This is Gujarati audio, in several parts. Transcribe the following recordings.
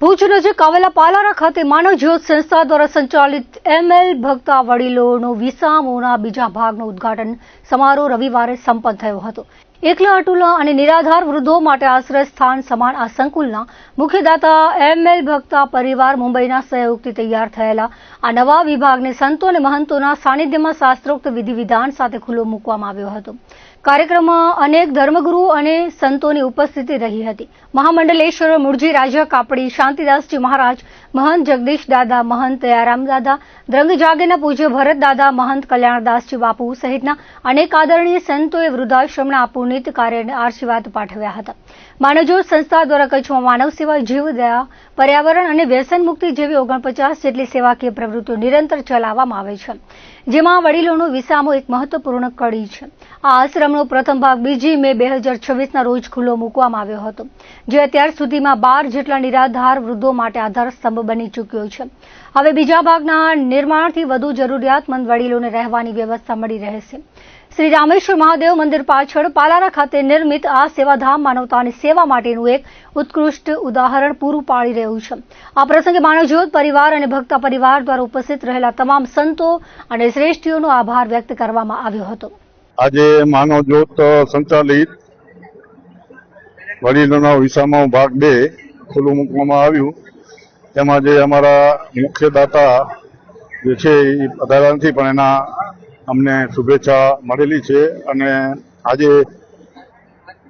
ભુજ નજીક આવેલા પાલારા ખાતે માનવ જ્યોત સંસ્થા દ્વારા સંચાલિત એમએલ ભક્તા વડીલોનો વિસામોના બીજા ભાગનું ઉદ્ઘાટન સમારોહ રવિવારે સંપન્ન થયો હતો। એકલા અટુલા અને નિરાધાર વૃદ્ધો માટે આશ્રય સ્થાન સમાન આ સંકુલના મુખ્યદાતા એમએલ ભક્તા પરિવાર મુંબઈના સહયોગથી તૈયાર થયેલા આ નવા વિભાગને સંતો અને મહંતોના સાનિધ્યમાં શાસ્ત્રોક્ત વિધિ વિધાન સાથે ખુલ્લો મૂકવામાં આવ્યો હતો। કાર્યક્રમમાં અનેક ધર્મગુરુઓ અને સંતોની ઉપસ્થિતિ રહી હતી। મહામંડલેશ્વર મુળજી રાજા કાપડી, શાંતિદાસજી મહારાજ, મહંત જગદીશ દાદા, મહંત દયારામ દાદા, દ્રંગ જાગેરના પૂજ્ય ભરત દાદા, મહંત કલ્યાણદાસજી બાપુ સહિતના અનેક આદરણીય સંતોએ વૃદ્ધાશ્રમના આ પુનિત કાર્યને આશીર્વાદ પાઠવ્યા હતા। માનવજ્યોત સંસ્થા દ્વારા કચ્છમાં માનવ સેવા, જીવદયા, પર્યાવરણ અને વ્યસન મુક્તિ જેવી 49 જેટલી સેવાકીય પ્રવૃત્તિઓ નિરંતર ચલાવવામાં આવે છે, જેમાં વડીલોનો વિસામો એક મહત્વપૂર્ણ કડી છે। આ આશ્રમનો પ્રથમ ભાગ 2 મે 2026ના રોજ ખુલ્લો મૂકવામાં આવ્યો હતો, જે અત્યાર સુધીમાં 12 જેટલા નિરાધાર વૃદ્ધો માટે આધારસ્તંભ બની ચૂક્યો છે। હવે બીજા ભાગના નિર્માણથી વધુ જરૂરિયાતમંદ વડીલોને રહેવાની વ્યવસ્થા મળી રહેશે। શ્રી રામેશ્વર મહાદેવ મંદિર પાછળ પાલારા ખાતે નિર્મિત આ સેવાધામ માનવતાની સેવા માટેનું એક ઉત્કૃષ્ટ ઉદાહરણ પૂરું પાડી રહ્યું છે। આ પ્રસંગે માનવજ્યોત પરિવાર અને ભક્તા પરિવાર દ્વારા ઉપસ્થિત રહેલા તમામ સંતો અને શ્રેષ્ઠીઓનો આભાર વ્યક્ત કરવામાં આવ્યો હતો। આજે માનવજ્યોત સંચાલિત વડીલોના વિસામો ભાગ 2 ખુલ્લું મૂકવામાં આવ્યું। તેમાં જે અમારા મુખ્ય દાતા જે છે એ પધાર્યા નથી, પણ એના અમને શુભેચ્છા મળેલી છે। અને આજે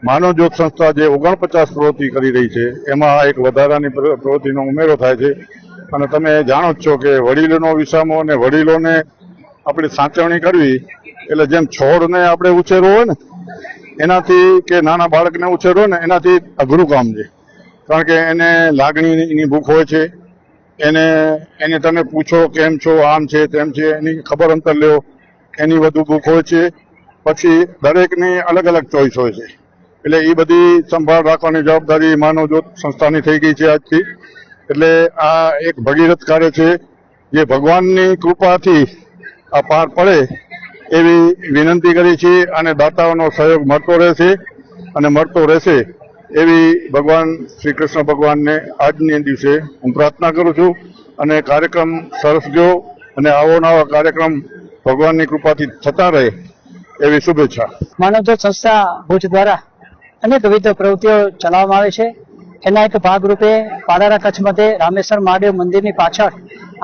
માનવજ્યોત સંસ્થા જે 49 પ્રવૃત્તિ કરી રહી છે એમાં એક વધારાની પ્રવૃત્તિનો ઉમેરો થાય છે। અને તમે જાણો જ છો કે વડીલોનો વિસામો અને વડીલોને આપણે સાચવણી કરવી એટલે જેમ છોડને આપણે ઉછેરવો હોય ને એનાથી, કે નાના બાળકને ઉછેરવો ને એનાથી અઘરું કામ છે, કારણ કે એને લાગણીની ભૂખ હોય છે। એને તમે પૂછો કેમ છો, આમ છે તેમ છે, એની ખબર અંતર લ્યો, એની વધુ ભૂખ હોય છે। પછી દરેકની અલગ અલગ ચોઈસ હોય છે, એટલે એ બધી સંભાળ રાખવાની જવાબદારી માનવજ્યોત સંસ્થાની થઈ ગઈ છે આજથી। એટલે આ એક ભગીરથ કાર્ય છે, જે ભગવાનની કૃપાથી આ પાર પડે એવી વિનંતી કરી છે। અને દાતાઓનો સહયોગ મળતો રહેશે અને મળતો રહેશે એવી ભગવાન શ્રી કૃષ્ણ ભગવાનને આજની દિવસે હું પ્રાર્થના કરું છું। અને કાર્યક્રમ સરસ ગયો અને આવો નવા કાર્યક્રમ ભગવાનની કૃપાથી થતા રહે એવી શુભેચ્છા। માનવજ્યોત સંસ્થા ભુજ દ્વારા અનેકવિધ પ્રવૃત્તિઓ ચલાવવામાં આવે છે। એના એક ભાગરૂપે પાલારા કચ્છ મધ્યે રામેશ્વર મહાદેવ મંદિરની પાછળ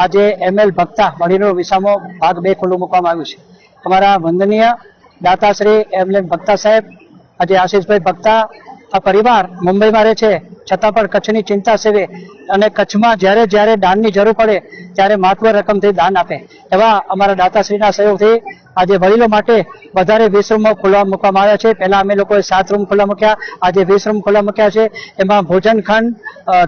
આજે એમએલ ભક્તા વડીલો વિસામો ભાગ 2 ખુલ્લું મૂકવામાં આવ્યું છે। અમારા વંદનીય દાતા શ્રી એમએલ ભક્તા સાહેબ, આજે આશીષભાઈ ભક્તા, આ પરિવાર મુંબઈમાં રહે છે છતાં પણ કચ્છની ચિંતા સેવે અને કચ્છમાં જ્યારે દાનની જરૂર પડે ત્યારે મહત્વ રકમથી દાન આપે એવા અમારા દાતાશ્રીના સહયોગથી આજે વડીલો માટે વધારે 20 રૂમો ખુલ્લા મૂકવામાં આવ્યા છે। પહેલા અમે લોકોએ 7 રૂમ ખુલ્લા મૂક્યા, આજે 20 રૂમ ખુલ્લા મૂક્યા છે। એમાં ભોજન ખંડ,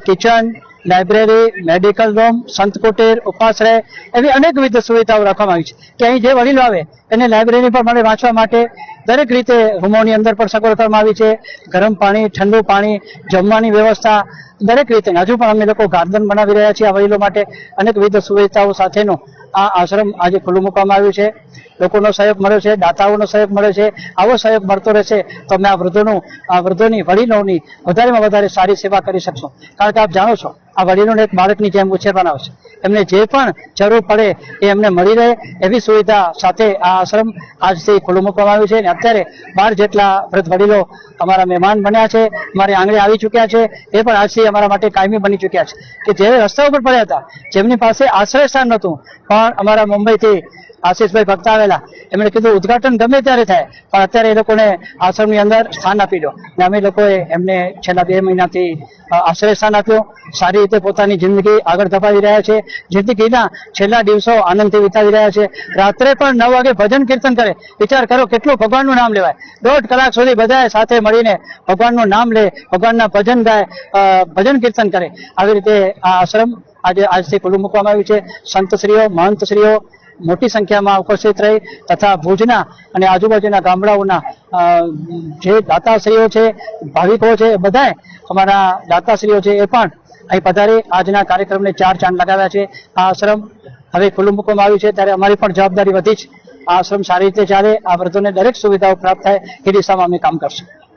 કિચન, લાઇબ્રેરી, મેડિકલ રૂમ, સંત કુટીર, ઉપાશ્રય એવી અનેકવિધ સુવિધાઓ રાખવામાં આવી છે કે અહીં જે વડીલો આવે એને લાઇબ્રેરી પર મળે વાંચવા માટે દરેક રીતે રૂમોની અંદર પણ સગવડ કરવામાં આવી છે। ગરમ પાણી, ઠંડુ પાણી, જમવાની વ્યવસ્થા દરેક રીતે। હજુ પણ અમે લોકો ગાર્ડન બનાવી રહ્યા છીએ આ વડીલો માટે। અનેકવિધ સુવિધાઓ સાથેનું આ આશ્રમ આજે ખુલ્લું મૂકવામાં આવ્યું છે। લોકોનો સહયોગ મળ્યો છે, દાતાઓનો સહયોગ મળ્યો છે। આવો સહયોગ મળતો રહેશે તો અમે આ વૃદ્ધોની, વડીલોની વધારેમાં વધારે સારી સેવા કરી શકશું। કારણ કે આપ જાણો છો આ વડીલોને એક બાળકની જેમ ઉછેરવાના હોય છે, એમને જે પણ જરૂર પડે એ એમને મળી રહે એવી સુવિધા સાથે આ આશ્રમ આજથી ખુલ્લું મૂકવામાં આવ્યું છે। અને અત્યારે 12 જેટલા વૃદ્ધ વડીલો અમારા મહેમાન બન્યા છે, અમારી આંગણે આવી ચૂક્યા છે। એ પણ આજથી અમારા માટે કાયમી બની ચૂક્યા છે કે જે રસ્તા ઉપર પડ્યા હતા, જેમની પાસે આશ્રય સ્થાન નહોતું, પણ અમારા મુંબઈથી આશીષભાઈ ભક્તા આવેલા, એમણે કીધું ઉદઘાટન ગમે ત્યારે થાય પણ અત્યારે એ લોકોને આશ્રમની અંદર સ્થાન આપી દો। અને અમે લોકોએ એમને છેલ્લા 2 મહિનાથી આશ્રય સ્થાન આપ્યું। સારી રીતે પોતાની જિંદગી આગળ ધપાવી રહ્યા છે, જિંદગીના છેલ્લા દિવસો આનંદથી વિતાવી રહ્યા છે। રાત્રે પણ 9 વાગે ભજન કીર્તન કરે, વિચાર કરો કેટલું ભગવાનનું નામ લેવાય। 1.5 કલાક સુધી બધા સાથે મળીને ભગવાનનું નામ લે, ભગવાનના ભજન ગાય, ભજન કીર્તન કરે। આવી રીતે આ આશ્રમ આજથી ખુલ્લું મૂકવામાં આવ્યું છે। સંતશ્રીઓ, મહંતશ્રીઓ મોટી સંખ્યામાં ઉપસ્થિત રહી તથા ભુજના અને આજુબાજુના ગામડાઓના જે દાતાશ્રીઓ છે, ભાવિકો છે, બધાએ અમારા દાતાશ્રીઓ છે એ પણ અહીં પધારી આજના કાર્યક્રમને 4 ચાંદ લગાવ્યા છે। આ આશ્રમ હવે ખુલ્લું મૂકવામાં આવ્યું છે ત્યારે અમારી પણ જવાબદારી વધી છે। આ આશ્રમ સારી રીતે ચાલે, આ વૃદ્ધોને દરેક સુવિધાઓ પ્રાપ્ત થાય એ દિશામાં અમે કામ કરશું।